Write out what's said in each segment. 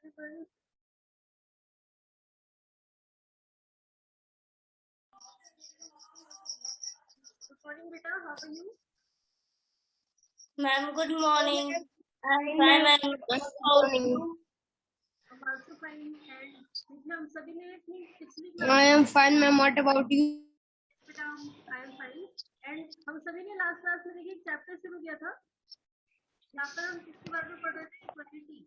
everyone. Good morning, beta. How are you? Ma'am, good morning. I'm Fine, fine, ma'am. ma'am. Good How are morning. you? I'm also fine. And देखिए हम सभी ने अपनी पिछली I am fine, ma'am. What about you? बेटा I am fine and हम सभी ने लास्ट क्लास में देखिए चैप्टर शुरू किया था। यहाँ पर हम किसके बारे में पढ़ रहे थे? इक्वालिटी।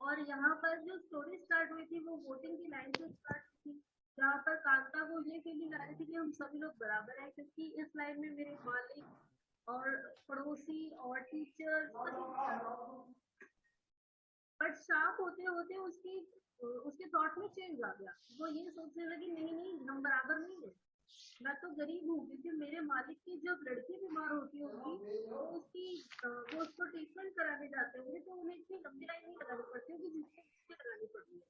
और यहाँ पर जो स्टोरी स्टार्ट हुई थी वो वोटिंग की लाइन से स्टार्ट हुई थी, जहाँ पर कांता को ये फीलिंग आ रही थी कि हम सभी लोग बराबर हैं, क्योंकि इस लाइन में मेरे मालिक और पड़ोसी और टीचर बट शार्प होते होते उसके थॉट में चेंज आ गया। वो ये सोचने लगी नहीं नहीं हम बराबर नहीं है, मैं तो गरीब हूँ, क्योंकि मेरे मालिक की जब लड़की बीमार होती होगी तो वो उसको ट्रीटमेंट कराने जाते होंगे तो उन्हें इतनी लंबी लाइन नहीं लगानी पड़ती होगी जितनी मुझे लगानी पड़ती है।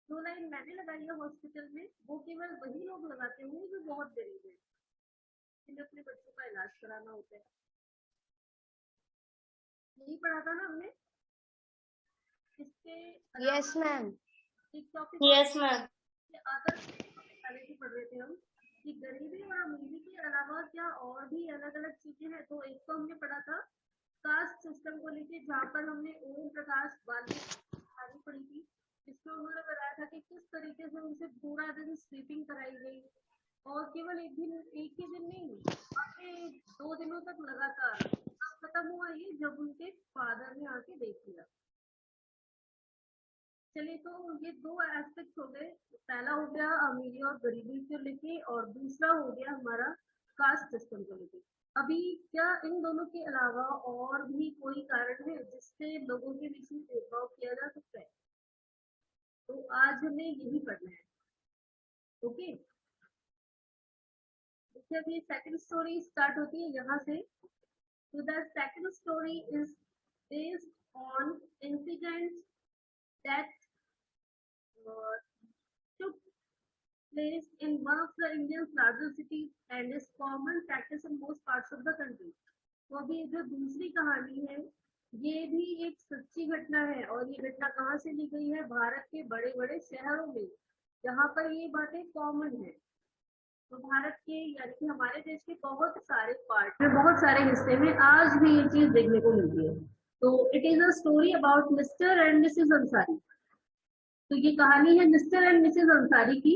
जो लाइन मैंने लगाई है हॉस्पिटल में वो केवल वही लोग लगाते होंगे जो बहुत गरीब है, जिन्हें अपने बच्चों का इलाज कराना होता है। यही पढ़ा था ना हमने इसके Yes, ma'am. एक टॉपिक Yes, ma'am. अदर पहले से पढ़ रहे थे हम कि गरीबी और अमीरी के अलावा क्या और भी अलग अलग चीजें हैं। तो एक तो हमने पढ़ा था कास्ट सिस्टम को लेके, जहाँ पर हमने ओम प्रकाश बाली कहानी पढ़ी थी, जिसमें उन्होंने बताया था कि किस तरीके से उनसे पूरा दिन स्वीपिंग कराई गई और केवल एक ही दिन नहीं, आगे 2 दिनों तक लगातार। खत्म हुआ ये जब उनके फादर ने आके देख लिया। चलिए, तो ये 2 एस्पेक्ट हो गए। पहला हो गया अमीरी और गरीबी को लेके और दूसरा हो गया हमारा कास्ट सिस्टम को लेके। अभी क्या इन दोनों के अलावा और भी कोई कारण है जिससे लोगों के बीच में भेदभाव किया जा सकता है? तो आज हमें यही पढ़ना है। ओके, देखिए अभी सेकंड स्टोरी स्टार्ट होती है यहाँ से। तो the second story is based on incidents that took place in one of the Indian's larger cities and is common practice in most parts of the country. तो अभी जो दूसरी कहानी है ये भी एक सच्ची घटना है और ये घटना कहाँ से ली गई है? भारत के बड़े बड़े शहरों में, जहाँ पर ये बातें कॉमन है। तो भारत के यानी कि हमारे देश के बहुत सारे पार्ट में, बहुत सारे हिस्से में आज भी ये चीज देखने को मिलती है। तो it is a story about mister and Mrs Ansari. तो ये कहानी है मिस्टर एंड मिसेस अंसारी की,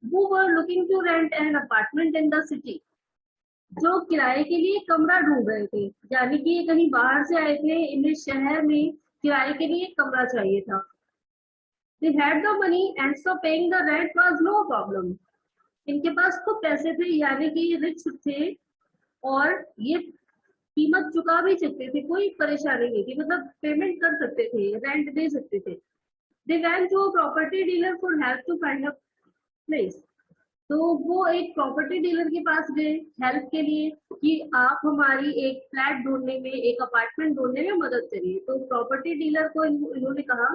who were looking to rent an apartment in the city, जो किराए के लिए कमरा ढूंढ रहे थे। यानी कि ये कहीं बाहर से आए थे, इन्हें शहर में किराए के लिए कमरा चाहिए था। They had the money and so paying the rent was no problem. इनके पास तो पैसे थे, यानी कि रिच थे और ये कीमत चुका भी सकते थे, कोई परेशानी नहीं थी, मतलब पेमेंट कर सकते थे, रेंट दे सकते थे। They went to a property dealer for help to find a place. तो वो एक प्रॉपर्टी डीलर के पास गए हेल्प के लिए कि आप हमारी एक फ्लैट ढूंढने में, एक अपार्टमेंट ढूंढने में मदद करिए। तो प्रॉपर्टी डीलर को इन्होंने कहा,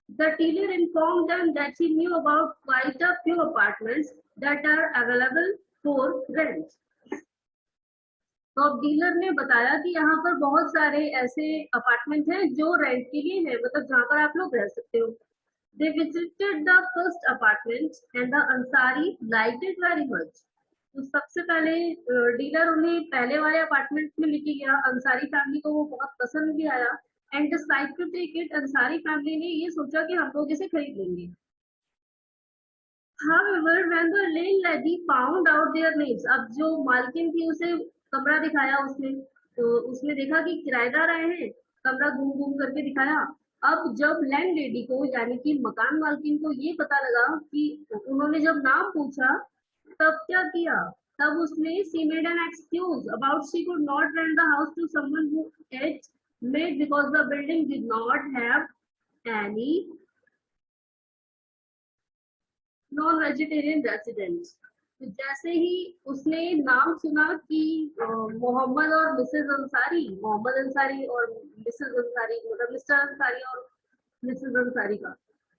the dealer informed them that he knew about quite a few apartments that are available for rent. तो अब डीलर ने बताया कि यहाँ पर बहुत सारे ऐसे अपार्टमेंट हैं जो रेंट के लिए है, मतलब जहाँ पर आप लोग रह सकते हो। They visited the first apartment and the Ansari liked it very much. तो सबसे पहले डीलर उन्हें पहले वाले अपार्टमेंट में लेके गया। अंसारी फैमिली को वो बहुत पसंद भी आया and decide to take it. Ansari family ने ये सोचा कि हम लोग इसे खरीद लेंगे। However, when the landlady found out their names, अब जो मालकिन थी उसे कमरा दिखाया उसने, तो उसने देखा कि किराएदार आए हैं, कमरा घूम घूम करके दिखाया। अब जब लैंड लेडी को यानी कि मकान मालकिन को ये पता लगा कि उन्होंने जब नाम पूछा, तब क्या किया? तब उसने she made an excuse about she could not rent the house to someone who ate meat because the building did not have any non vegetarian residents. तो जैसे ही उसने नाम सुना कि मोहम्मद और मिसेस अंसारी, मोहम्मद अंसारी और मिसेस अंसारी, मतलब मिस्टर अंसारी और मिसेस अंसारी का,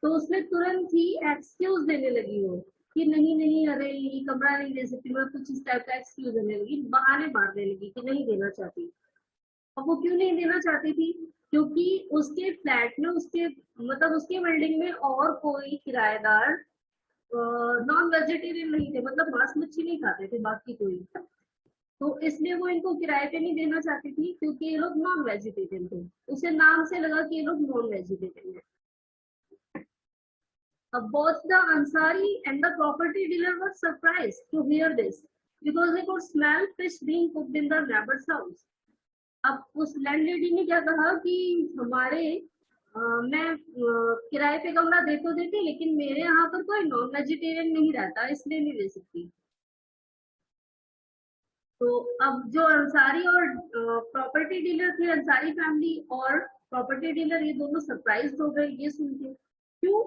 तो उसने तुरंत ही एक्सक्यूज देने लगी हो कि नहीं नहीं, अरे ये कमरा नहीं दे सकती, मैं कुछ इस टाइप का एक्सक्यूज देने लगी, बहाने मारने लगी कि नहीं देना चाहती। अब वो क्यों नहीं देना चाहती थी? क्योंकि उसके फ्लैट में उसके मतलब उसकी बिल्डिंग में और कोई किराएदार नॉन वेजिटेरियन नहीं थे, मतलब मांस मच्छी नहीं खाते थे बाकी कोई। तो इसलिए वो इनको किराए पे नहीं देना चाहती थी, क्योंकि ये लोग नॉन वेजिटेरियन थे। उसे नाम से लगा कि ये लोग नॉन वेजिटेरियन है। Both the Ansari and the property dealer were surprised to hear this because they could smell fish being cooked in the neighbor's house. अब उस लैंडलेडी ने क्या कहा कि हमारे मैं किराए पे कमरा दे तो देती, लेकिन मेरे यहाँ पर कोई नॉन वेजिटेरियन नहीं रहता, इसलिए नहीं दे सकती। तो अब जो अंसारी और प्रॉपर्टी डीलर थे, अंसारी फैमिली और प्रॉपर्टी डीलर, ये दोनों सरप्राइज हो गए ये सुन के। क्यों?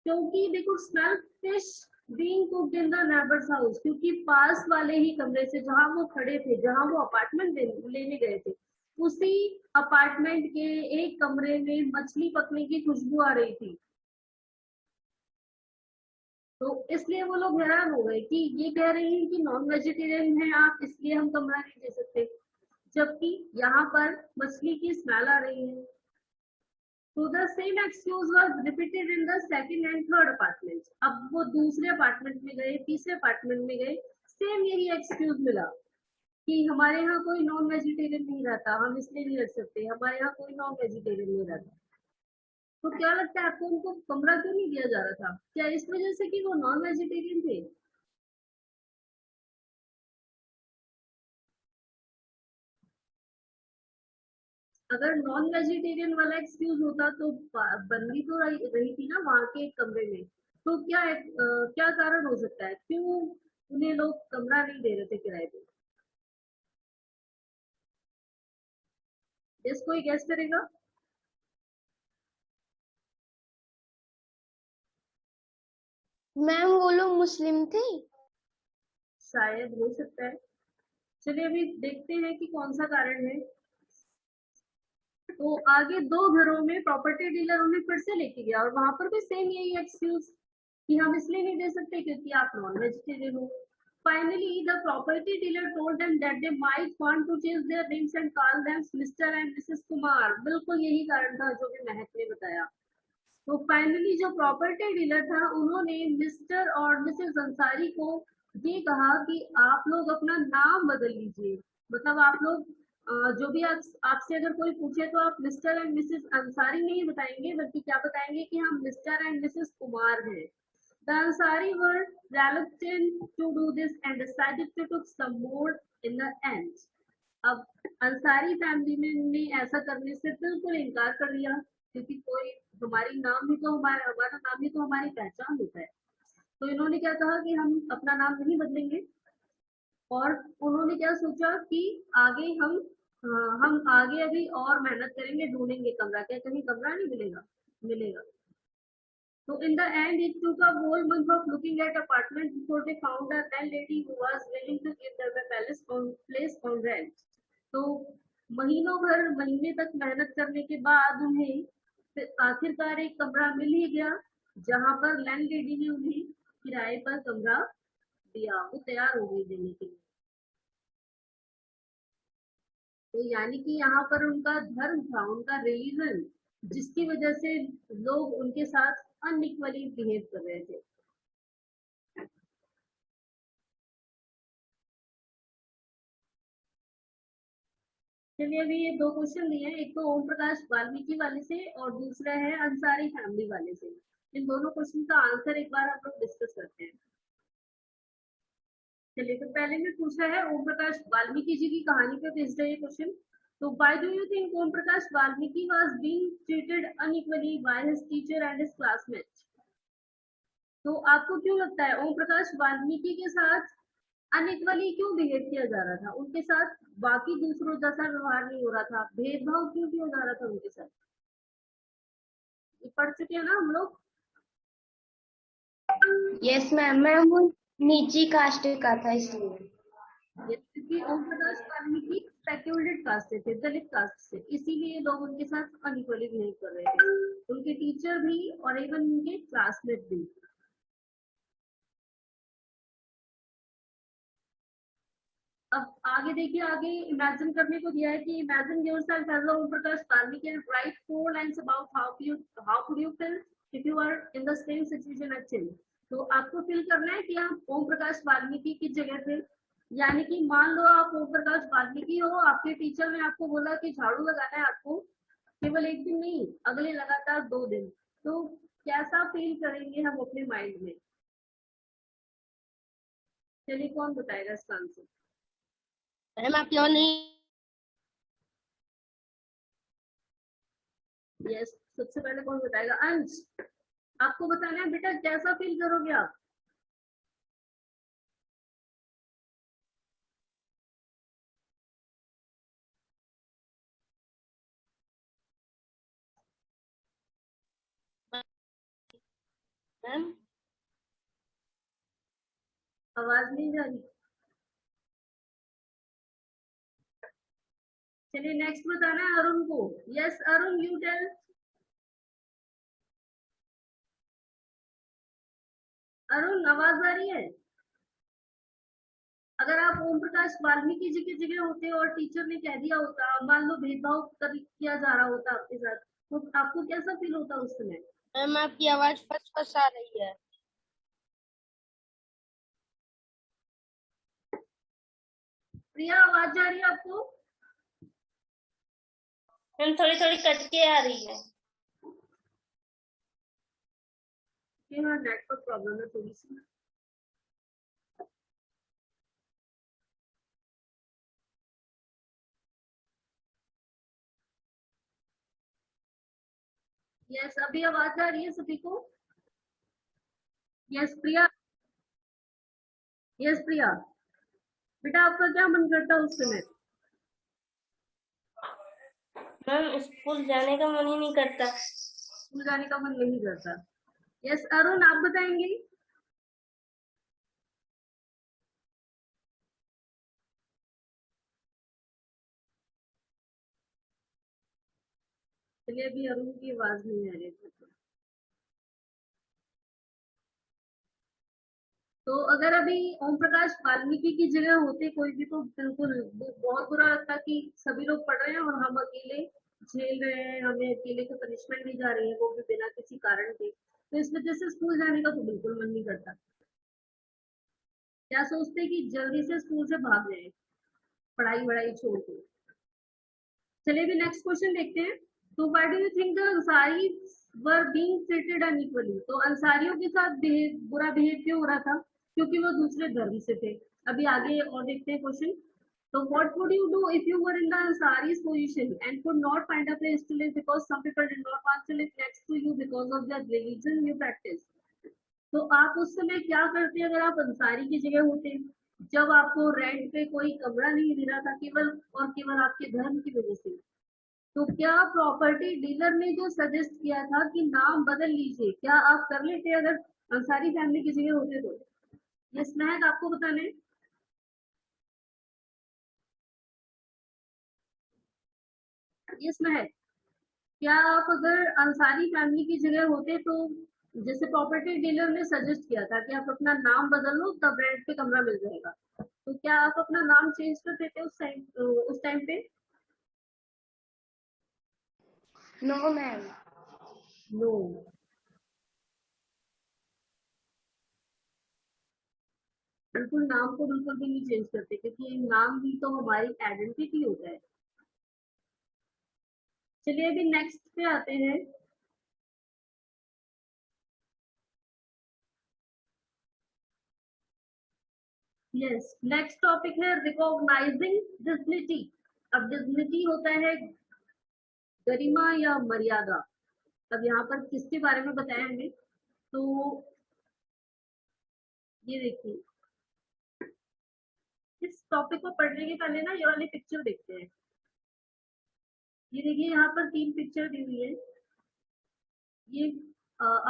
क्योंकि they could smell fish being cooked in the neighbours house, क्योंकि पास वाले ही कमरे से जहां वो खड़े थे, जहां वो अपार्टमेंट लेने गए थे, उसी अपार्टमेंट के एक कमरे में मछली पकने की खुशबू आ रही थी। तो इसलिए वो लोग हैरान हो गए कि ये कह रही हैं कि नॉन वेजिटेरियन है आप, इसलिए हम कमरा नहीं दे सकते, जबकि यहाँ पर मछली की स्मेल आ रही है। तो the same excuse was repeated in the second and third apartment. अब वो दूसरे अपार्टमेंट में गए, तीसरे अपार्टमेंट में गए, सेम यही एक्सक्यूज मिला कि हमारे यहाँ कोई नॉन वेजिटेरियन नहीं रहता, हम इसलिए नहीं रख सकते, हमारे यहाँ कोई नॉन वेजिटेरियन नहीं रहता। तो क्या लगता है आपको, उनको कमरा क्यों नहीं दिया जा रहा था? क्या इस वजह से कि वो नॉन वेजिटेरियन थे? अगर नॉन वेजिटेरियन वाला एक्सक्यूज होता तो बंदी तो रही थी ना वहां के कमरे में। तो क्या कारण हो सकता है, क्यों उन्हें लोग कमरा नहीं दे रहे थे किराए पे? यस, कोई गेस करेगा? मैम वो लोग मुस्लिम थे। शायद हो सकता है। चलिए अभी देखते हैं कि कौन सा कारण है। तो आगे दो घरों में प्रॉपर्टी डीलर उन्हें फिर से लेके गया और वहां पर भी सेम यही एक्सक्यूज कि हम इसलिए नहीं दे सकते क्योंकि आप नॉन वेजिटेरियन हो। Finally, the property dealer told them that they might want to change their names and call them Mr. and Mrs. Kumar. बिल्कुल यही कारण था जो भी महक ने बताया। तो फाइनली जो प्रॉपर्टी डीलर था, उन्होंने मिस्टर और मिसेस अंसारी को ये कहा कि आप लोग अपना नाम बदल लीजिए। मतलब आप लोग जो भी आपसे अगर कोई पूछे तो आप मिस्टर एंड मिसेस अंसारी नहीं बताएंगे, बल्कि क्या बताएंगे कि हम मिस्टर एंड मिसेस कुमार हैं। The Ansari were reluctant to do this and decided to took some more in the end. अब अंसारी फैमिली ने ऐसा करने से बिल्कुल इनकार कर दिया, क्योंकि कोई हमारी नाम ही तो हमारा नाम ही तो हमारी पहचान होता है। तो इन्होंने क्या कहा कि हम अपना नाम नहीं बदलेंगे, और उन्होंने क्या सोचा कि आगे हम आगे अभी और मेहनत करेंगे, ढूंढेंगे कमरा, क्या कहीं कमरा नहीं मिलेगा? मिलेगा। So in the end, it took a whole month of looking at apartments before they found a landlady who was willing to give them a place on rent. तो महीनों भर महीने तक मेहनत करने के बाद उन्हें फिर आखिरकार एक कमरा मिल ही गया, जहां पर लैंडलेडी ने उन्हें किराए पर कमरा दिया, वो तैयार हो गई देने के लिए। तो यानी कि यहाँ पर उनका धर्म था, उनका रिलीजन, जिसकी वजह से लोग उनके साथ अनइक्वली बिहेव कर रहे थे। चलिए अभी ये दो क्वेश्चन दिए हैं, एक तो ओम प्रकाश वाल्मीकि वाले से और दूसरा है अंसारी फैमिली वाले से। इन दोनों क्वेश्चन का आंसर एक बार हम लोग डिस्कस करते हैं। चलिए तो पहले में पूछा है ओम प्रकाश वाल्मीकि जी की कहानी पे बेस्ड है ये क्वेश्चन। तो why do you think Om Prakash Valmiki was being treated unequally by his teacher and his classmates? तो आपको क्यों लगता है ओम प्रकाश वाल्मीकि के साथ अनइक्वली क्यों बिहेव किया जा रहा था? उनके साथ बाकी दूसरों जैसा व्यवहार नहीं हो रहा था, भेदभाव क्यों किया जा रहा था उनके साथ? ये पढ़ चुके हैं ना हम लोग। यस मैम, मैम वो नीची कास्ट का था इसलिए। क्योंकि ओम प्रकाश वाल्मीकि स्पेक्युलेटेड कास्ट से थे, दलित कास्ट से, इसीलिए लोग उनके साथ अनइक्वली बिहेव कर रहे थे, उनके टीचर भी और इवन उनके क्लासमेट भी। अब आगे देखिए, आगे इमेजिन करने को दिया है कि imagine yourself as Om Prakash Valmiki and write 4 lines about how could you feel if you are in the same situation actually. तो आपको फील करना है कि आप ओम प्रकाश वाल्मीकि की जगह थे, यानी कि मान लो आप ओम प्रकाश वाल्मीकि हो, आपके टीचर ने आपको बोला कि झाड़ू लगाना है आपको, केवल एक दिन नहीं, अगले लगातार 2 दिन, तो कैसा फील करेंगे हम अपने माइंड में? चलिए, कौन बताएगा इसका आंसर? मैम आप क्यों नहीं? यस, सबसे पहले कौन बताएगा? अंश, आपको बताना है बेटा, कैसा फील करोगे आप? मैम आवाज नहीं जा रही। चलिए, नेक्स्ट बताना है अरुण को। Yes Arun, you tell. Arun, आवाज आ रही है? अगर आप ओम प्रकाश वाल्मीकि जी की जगह होते और टीचर ने कह दिया होता, मान लो भेदभाव किया जा रहा होता आपके साथ, तो आपको कैसा फील होता उस समय? मैम आपकी आवाज फंस फंस आ रही है। प्रिया, आवाज जा रही है आपको? मैम थोड़ी थोड़ी कट के आ रही है। कि हाँ, नेटवर्क प्रॉब्लम है थोड़ी सी। यस, अभी आवाज आ रही है सभी को? यस प्रिया, यस प्रिया, बेटा आपका क्या मन करता है उस समय? मैम स्कूल जाने का मन ही नहीं करता। स्कूल जाने का मन नहीं करता। यस अरुण, आप बताएंगे? चलिए, अभी अरुण की आवाज नहीं आ रही है। तो अगर अभी ओम प्रकाश वाल्मीकि की जगह होते कोई भी, तो बिल्कुल बहुत बुरा लगता कि सभी लोग पढ़ रहे हैं और हम अकेले झेल रहे हैं, हमें अकेले को पनिशमेंट दी जा रही है, वो भी बिना किसी कारण के। तो इस वजह से स्कूल जाने का तो बिल्कुल मन नहीं करता। क्या सोचते कि जल्दी से स्कूल से भाग जाए, पढ़ाई वढ़ाई छोड़ के। चलिए, भी नेक्स्ट क्वेश्चन देखते हैं। तो why do you think the Ansari were being treated unequally? तो अंसारियों के साथ बुरा बिहेव क्यों हो रहा था? क्योंकि वो दूसरे धर्म से थे। अभी आगे और देखते हैं क्वेश्चन। तो what would you do if you were in the Ansari's position and could not find a place to live because some people did not want to live next to you because of the religion you practice? तो आप उस समय क्या करते अगर आप अंसारी की जगह होते, जब आपको रेंट पे कोई कमरा नहीं दे रहा था, केवल और केवल आपके धर्म की वजह से? तो क्या प्रॉपर्टी डीलर ने जो सजेस्ट किया था कि नाम बदल लीजिए, क्या आप कर लेते अगर अंसारी फैमिली की जगह होते तो? ये स्नेहक, आपको बताना है। ये स्नेहक, क्या आप अगर अंसारी फैमिली की जगह होते तो, जैसे प्रॉपर्टी डीलर ने सजेस्ट किया था कि आप अपना नाम बदल लो तब रेंट पे कमरा मिल जाएगा, तो क्या आप अपना नाम चेंज कर देते उस टाइम पे? No ma'am. नो, बिल्कुल नाम को बिल्कुल भी नहीं चेंज करते, क्योंकि नाम भी तो हमारी आइडेंटिटी होता है। चलिए, अभी नेक्स्ट पे आते हैं। यस, नेक्स्ट टॉपिक है रिकॉग्नाइजिंग डिग्निटी। अब डिग्निटी होता है गरिमा या मर्यादा। अब यहाँ पर किसके बारे में बताया हमें? तो ये देखिए, इस टॉपिक को पढ़ने के पहले ना ये वाली पिक्चर देखते हैं। ये देखिए, यहाँ पर 3 पिक्चर दी हुई है। ये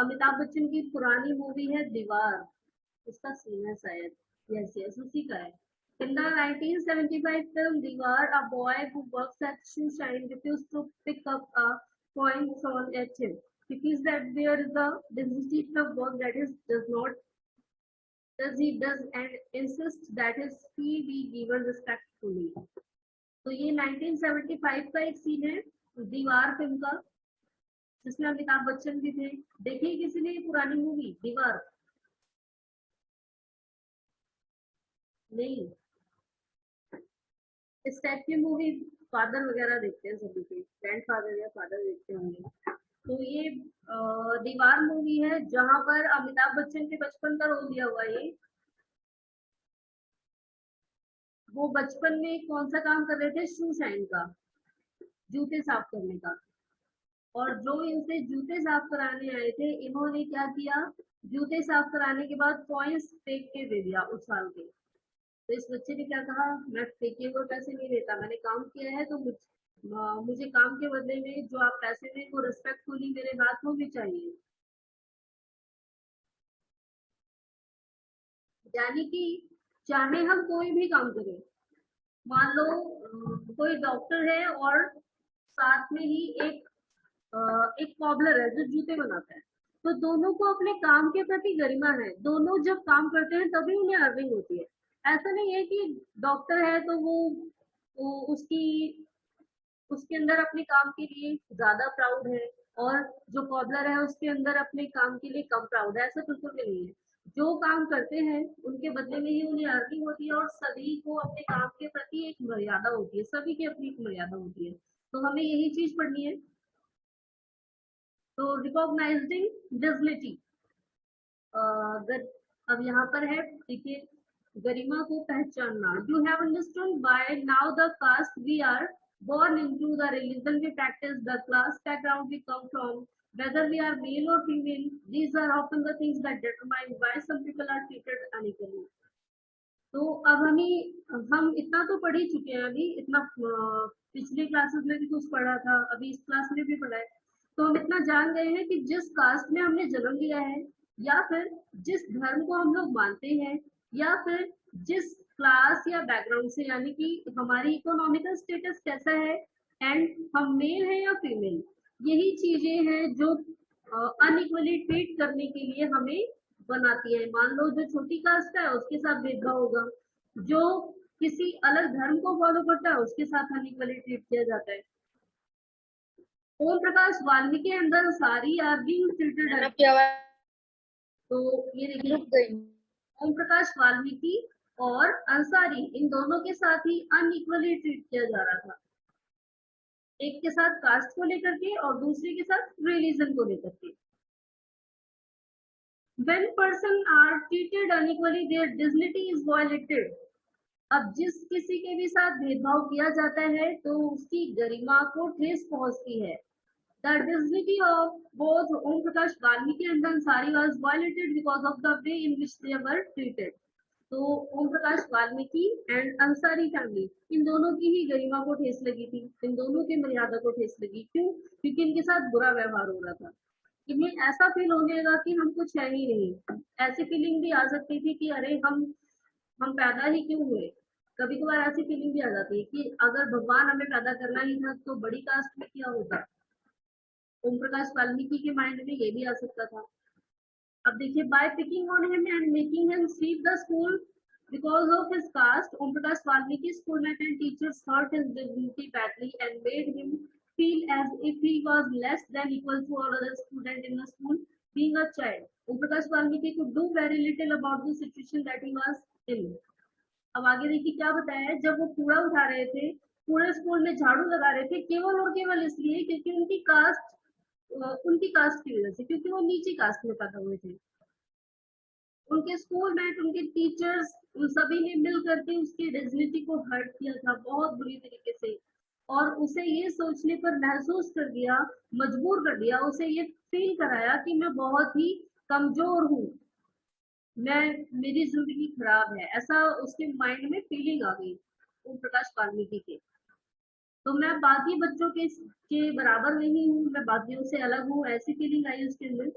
अमिताभ बच्चन की पुरानी मूवी है दीवार, उसका सीन है शायद। यस यस, उसी का है। In the 1975 film Diwar, a boy who works at shoe shine refused to pick up a coin thrown at him because that there is a dignity of work that is does not does and insist that his fee be given respectfully. तो ये 1975 का एक scene है दीवार film का, जिसमें अमिताभ बच्चन भी थे। देखिए किसी ने पुरानी मूवी दीवार? नहीं। इस टाइप की मूवी फादर वगैरह देखते हैं सभी के, ग्रैंड फादर या फादर देखते होंगे। तो ये दीवार मूवी है जहां पर अमिताभ बच्चन के बचपन का रोल दिया हुआ है। ये वो बचपन में कौन सा काम कर रहे थे? शू शाइन का, जूते साफ करने का। और जो इनसे जूते साफ कराने आए थे, इन्होंने क्या किया? जूते साफ कराने के बाद कॉइन्स फेंक के दे दिया उछाल के। तो इस बच्चे ने क्या कहा? मैं फेंके हुए पैसे नहीं देता, मैंने काम किया है तो मुझे काम के बदले में जो आप पैसे दें वो रिस्पेक्टफुली मेरे हाथ में भी चाहिए। यानी कि चाहे हम कोई भी काम करें, मान लो कोई डॉक्टर है और साथ में ही एक कॉबलर है जो जूते बनाता है, तो दोनों को अपने काम के प्रति गरिमा है। दोनों जब काम करते हैं तभी उन्हें अर्निंग होती है। ऐसा नहीं है कि डॉक्टर है तो वो उसके अंदर अपने काम के लिए ज्यादा प्राउड है और जो कॉबलर है उसके अंदर अपने काम के लिए कम प्राउड है। ऐसा बिल्कुल भी नहीं है। जो काम करते हैं उनके बदले में ही उन्हें अर्निंग होती है और सभी को अपने काम के प्रति एक मर्यादा होती है। सभी की अपनी एक मर्यादा होती है। तो हमें यही चीज पढ़नी है। तो रिकॉग्नाइजिंग डिग्निटी, अब यहाँ पर है, देखिए, गरिमा को पहचानना। You have understood by now the caste we are born into, the religion we practice, the class background we come from, whether we are male or female. These are often the things that determine why some people are treated unequally. तो अब हम इतना तो पढ़ ही चुके हैं, अभी इतना पिछली क्लासेस में भी कुछ पढ़ा था, अभी इस क्लास में भी पढ़ा है। तो हम इतना जान गए हैं कि जिस कास्ट में हमने जन्म लिया है, या फिर जिस धर्म को हम लोग मानते हैं, या फिर जिस क्लास या बैकग्राउंड से, यानी कि हमारी इकोनॉमिकल स्टेटस कैसा है, एंड हम मेल है या फीमेल, यही चीजें हैं जो अनइक्वली ट्रीट करने के लिए हमें बनाती है। मान लो जो छोटी कास्ट है उसके साथ भेदभाव होगा, जो किसी अलग धर्म को फॉलो करता है उसके साथ अनइक्वली ट्रीट किया जाता है। ओम प्रकाश वाल्मीकि अंदर सारी आर बीइंग ट्रीटेड। तो ये देखिए, ओम प्रकाश वाल्मीकि और अंसारी, इन दोनों के साथ ही अनइक्वली ट्रीट किया जा रहा था। एक के साथ कास्ट को लेकर के और दूसरे के साथ रिलीजन को लेकर के। When person are treated unequally, their dignity is violated. अब जिस किसी के भी साथ भेदभाव किया जाता है तो उसकी गरिमा को ठेस पहुंचती है। The dignity of both Om Prakash Valmiki and Ansari was violated because of the way in which they were treated. तो ओम प्रकाश वाल्मीकि एंड अंसारी फैमिली, इन दोनों की ही गरिमा को ठेस लगी थी, इन दोनों की मर्यादा को ठेस लगी। क्यों? क्योंकि इनके साथ बुरा व्यवहार हो रहा था। इन्हें ऐसा फील होने लगा कि हम कुछ है ही नहीं। ऐसी फीलिंग भी आ सकती थी कि अरे हम पैदा ही क्यों हुए। कभी कभार ऐसी फीलिंग भी आ जाती है कि अगर भगवान हमें पैदा करना ही था तो बड़ी कास्ट में क्या होता। ओम प्रकाश वाल्मीकि के माइंड में ये भी आ सकता था। अब देखिए, by picking on him and making him sweep the school because of his caste, Om Prakash Valmiki's schoolmates and teachers hurt his dignity badly and made him feel as if he was less than equal to all other students in the school. Being a child, Om Prakash Valmiki could do very little about the situation that he was in. अब आगे देखिए क्या बताया है। जब वो कूड़ा उठा रहे थे, पूरे स्कूल में झाड़ू लगा रहे थे, केवल और केवल इसलिए क्योंकि उनकी कास्ट की वजह से, क्योंकि वो नीची कास्ट में पैदा हुए थे। उनके स्कूलमेट, उनके टीचर्स, उन सभी ने मिल करके उसकी डिग्निटी को हर्ट किया था बहुत बुरी तरीके से, और उसे ये सोचने पर महसूस कर दिया, मजबूर कर दिया, उसे ये फील कराया कि मैं बहुत ही कमजोर हूँ, मेरी जिंदगी खराब है। ऐसा उसके माइंड में फीलिंग आ गई ओम प्रकाश वाल्मीकि के। तो मैं बाकी बच्चों के बराबर नहीं हूँ, मैं बाकियों से अलग हूँ, ऐसी फीलिंग आई उसके अंदर।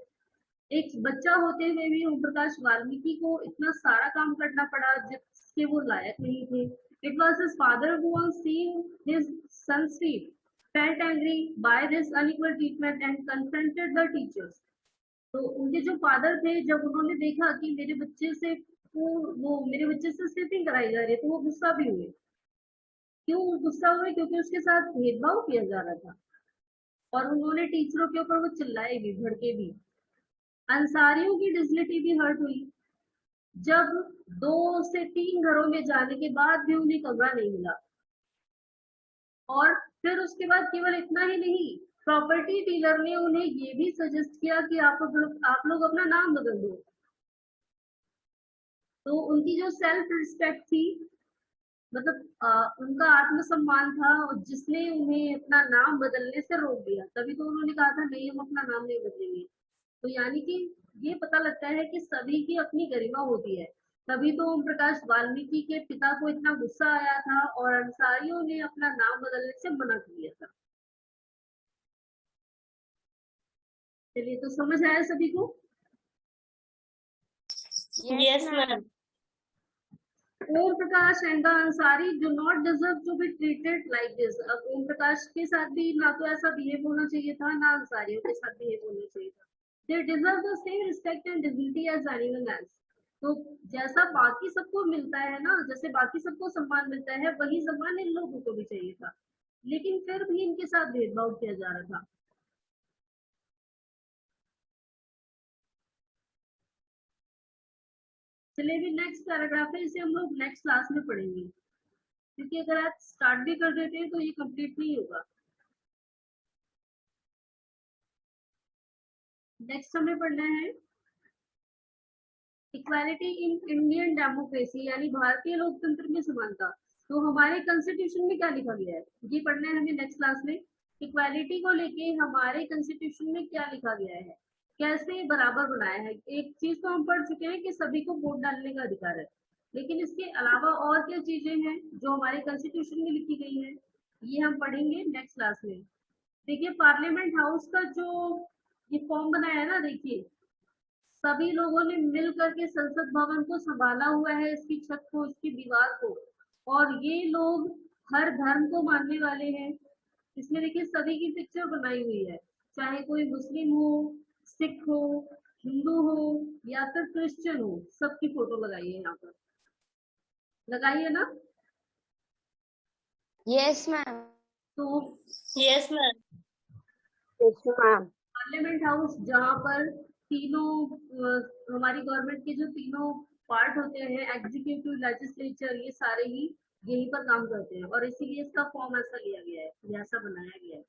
एक बच्चा होते हुए भी ओम प्रकाश वाल्मीकि को इतना सारा काम करना पड़ा जिसके वो लायक नहीं थे। It was his father who on seeing his son sweep felt angry by this unequal treatment and confronted the teachers. तो उनके जो फादर थे, जब उन्होंने देखा कि मेरे बच्चे से तो वो मेरे बच्चे से स्लीपिंग कराई जा रही है, तो वो गुस्सा भी हुए। क्यों गुस्सा हुए? क्योंकि उसके साथ भेदभाव किया जा रहा था, और उन्होंने टीचरों के ऊपर वो चिल्लाए भी, भड़के भी। अंसारियों की डिग्निटी भी हर्ट हुई जब 2 से 3 घरों में जाने के बाद भी उन्हें कमरा नहीं मिला। और फिर उसके बाद केवल इतना ही नहीं, प्रॉपर्टी डीलर ने उन्हें ये भी सजेस्ट किया कि आप लोग अपना नाम बदल दो। तो उनकी जो सेल्फ रिस्पेक्ट थी, मतलब उनका आत्मसम्मान था, और जिसने उन्हें अपना नाम बदलने से रोक दिया, तभी तो उन्होंने कहा था नहीं, हम अपना नाम नहीं बदलेंगे। तो यानी कि ये पता लगता है कि सभी की अपनी गरिमा होती है। तभी तो ओम प्रकाश वाल्मीकि के पिता को इतना गुस्सा आया था और अंसारियों ने अपना नाम बदलने से मना कर दिया था। चलिए, तो समझ आया सभी को? Yes, ma'am. Om Prakash and the Ansari do not deserve to be treated like this. अब ओम प्रकाश के साथ भी ना तो ऐसा बिहेव होना चाहिए था, ना अंसारियों के साथ बिहेव होना चाहिए था। They deserve the same respect and dignity as anyone else. तो जैसा बाकी सबको मिलता है ना, जैसे बाकी सबको सम्मान मिलता है, वही सम्मान इन लोगों को भी चाहिए था, लेकिन फिर भी इनके साथ भेदभाव किया जा रहा था। चलिए, अभी नेक्स्ट पैराग्राफ है, इसे हम लोग नेक्स्ट क्लास में पढ़ेंगे, क्योंकि अगर आप स्टार्ट भी कर देते हैं तो ये कंप्लीट नहीं होगा। नेक्स्ट हमें पढ़ना है इक्वालिटी इन इंडियन डेमोक्रेसी, यानी भारतीय लोकतंत्र में समानता। तो हमारे कॉन्स्टिट्यूशन में क्या लिखा गया है, ये पढ़ना है हमें नेक्स्ट क्लास में। इक्वालिटी को लेके हमारे कॉन्स्टिट्यूशन में क्या लिखा गया है, कैसे बराबर बनाया है। एक चीज तो हम पढ़ चुके हैं कि सभी को वोट डालने का अधिकार है, लेकिन इसके अलावा और क्या चीजें हैं जो हमारे कॉन्स्टिट्यूशन में लिखी गई है, ये हम पढ़ेंगे नेक्स्ट क्लास में। देखिए, पार्लियामेंट हाउस का जो ये फॉर्म बनाया है ना, देखिए सभी लोगों ने मिल करके संसद भवन को संभाला हुआ है, इसकी छत को, इसकी दीवार को। और ये लोग हर धर्म को मानने वाले हैं। इसमें देखिए सभी की पिक्चर बनाई हुई है, चाहे कोई मुस्लिम हो, सिख हो, हिंदू हो, या फिर क्रिश्चियन हो, सबकी फोटो लगाई है यहाँ पर। लगाई है ना? Yes ma'am. तो Yes, ma'am. Yes ma'am. Parliament house, जहाँ पर तीनों हमारी गवर्नमेंट के जो तीनों पार्ट होते हैं, एग्जीक्यूटिव, लेजिस्लेचर, ये सारे ही यहीं पर काम करते हैं, और इसीलिए इसका फॉर्म ऐसा लिया गया है, ये ऐसा बनाया गया है।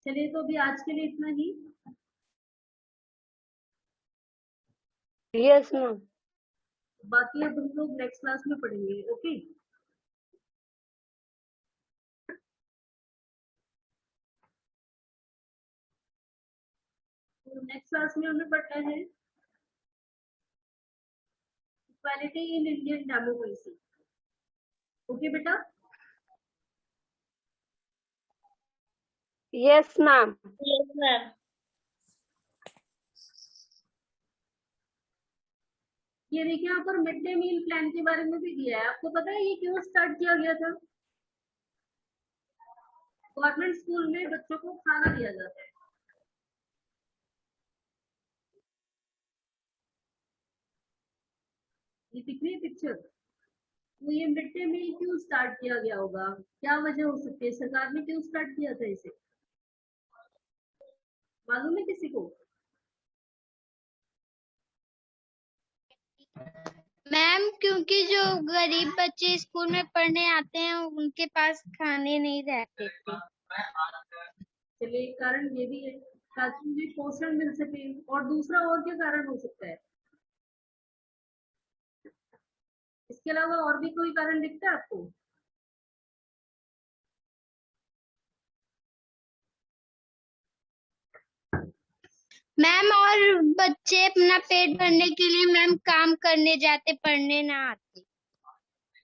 चलिए, तो अभी आज के लिए इतना ही। Yes ma'am. बाकी अब हम लोग नेक्स्ट क्लास में पढ़ेंगे। ओके, तो नेक्स्ट क्लास में हमें पढ़ना है equality in Indian democracy. Okay बेटा? Yes ma'am. Yes, ma'am. ये देखिए, यहाँ पर मिड डे मील प्लान के बारे में भी दिया है। आपको पता है ये क्यों स्टार्ट किया गया था? गवर्नमेंट स्कूल में बच्चों को खाना दिया जाता है। ये दिख रही है पिक्चर? तो ये मिड डे मील क्यों स्टार्ट किया गया होगा, क्या वजह हो सकती है, सरकार ने क्यों स्टार्ट किया था इसे, मालूम है किसी को? मैम क्योंकि जो गरीब बच्चे स्कूल में पढ़ने आते हैं उनके पास खाने नहीं रहते थे। चलिए, एक कारण ये भी है ताकि उन्हें पोषण मिल सके। और दूसरा और क्या कारण हो सकता है? इसके अलावा और भी कोई कारण दिखता है आपको? मैम और बच्चे अपना पेट भरने के लिए मैम काम करने जाते, पढ़ने ना आते।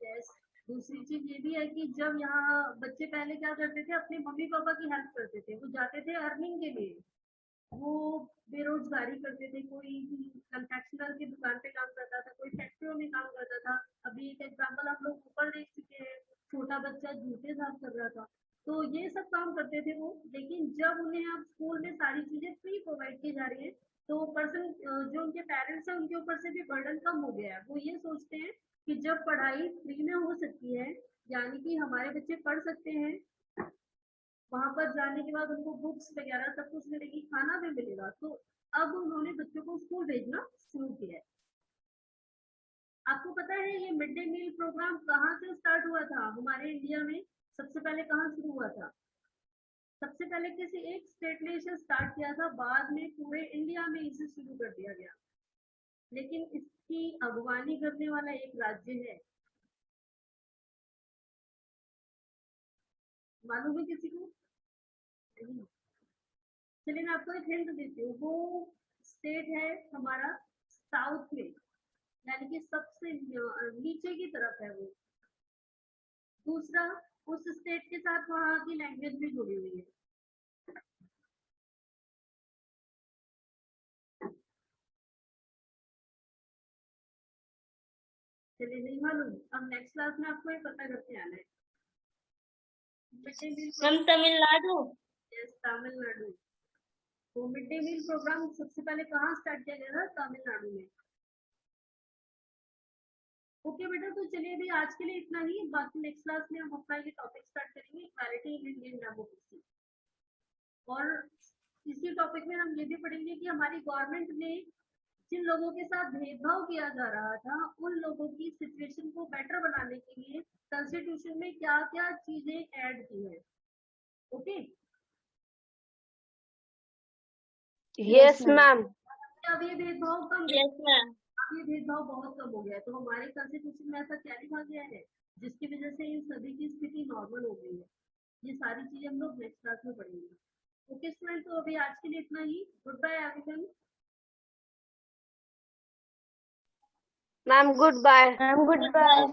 यस। दूसरी चीज ये भी है कि जब यहाँ बच्चे पहले क्या करते थे, अपने मम्मी पापा की हेल्प करते थे, वो जाते थे अर्निंग के लिए, वो बेरोजगारी करते थे, कोई कंफेक्शनर की दुकान पे काम करता था, कोई फैक्ट्रियों में काम करता था। अभी एक एग्जांपल हम लोग ऊपर देख चुके हैं, छोटा बच्चा जूते साफ कर रहा था। तो ये सब काम करते थे वो, लेकिन जब उन्हें अब स्कूल में सारी चीजें फ्री प्रोवाइड की जा रही है तो पर्सन जो उनके पेरेंट्स हैं उनके ऊपर से भी बर्डन कम हो गया है। वो ये सोचते हैं कि जब पढ़ाई फ्री में हो सकती है, यानी कि हमारे बच्चे पढ़ सकते हैं, वहां पर जाने के बाद उनको बुक्स वगैरह सब कुछ मिलेगी, खाना भी मिलेगा, तो अब उन्होंने बच्चों को स्कूल भेजना शुरू किया है। आपको पता है ये मिड डे मील प्रोग्राम कहाँ से स्टार्ट हुआ था हमारे इंडिया में? सबसे पहले कहाँ शुरू हुआ था? सबसे पहले किसी एक स्टेट ने इसे स्टार्ट किया था, बाद में पूरे इंडिया में इसे शुरू कर दिया गया, लेकिन इसकी अगवानी करने वाला एक राज्य है, मालूम है किसी को? नहीं। चलिए मैं आपको एक हिंट देती हूँ, वो स्टेट है हमारा साउथ में, यानी कि सबसे नीचे की तरफ है वो। दूसरा, उस स्टेट के साथ वहाँ की लैंग्वेज भी जुड़ी हुई है। चलिए नहीं मालूम, अब नेक्स्ट क्लास में आपको ये पता करके आना है। Mid day meal ma'am Tamil Nadu. Tamil Nadu. तो मिड डे मील प्रोग्राम सबसे पहले कहाँ स्टार्ट किया गया था? तमिलनाडु में। ओके बेटा, तो चलिए अभी आज के लिए इतना ही, बाकी नेक्स्ट क्लास में हम अपना ये टॉपिक स्टार्ट करेंगे, इक्वालिटी इन इंडियन डेमोक्रेसी। और इसी टॉपिक में हम ये भी पढ़ेंगे कि हमारी गवर्नमेंट ने जिन लोगों के साथ भेदभाव किया जा रहा था उन लोगों की सिचुएशन को बेटर बनाने के लिए कॉन्स्टिट्यूशन में क्या क्या चीजें ऐड की है। Okay, yes ma'am. अब ये भेदभाव कम, यस मैम। अब ये भेदभाव बहुत कम हो गया है, तो हमारे कॉन्स्टिट्यूशन में ऐसा क्या लिखा गया है जिसकी वजह से इन सभी की स्थिति नॉर्मल हो गई है? ये सारी चीजें हम लोग नेक्स्ट क्लास में पढ़ेंगे। ओके स्टूडेंट, तो अभी आज के लिए इतना ही। Good bye everyone. Ma'am good bye. Ma'am good bye.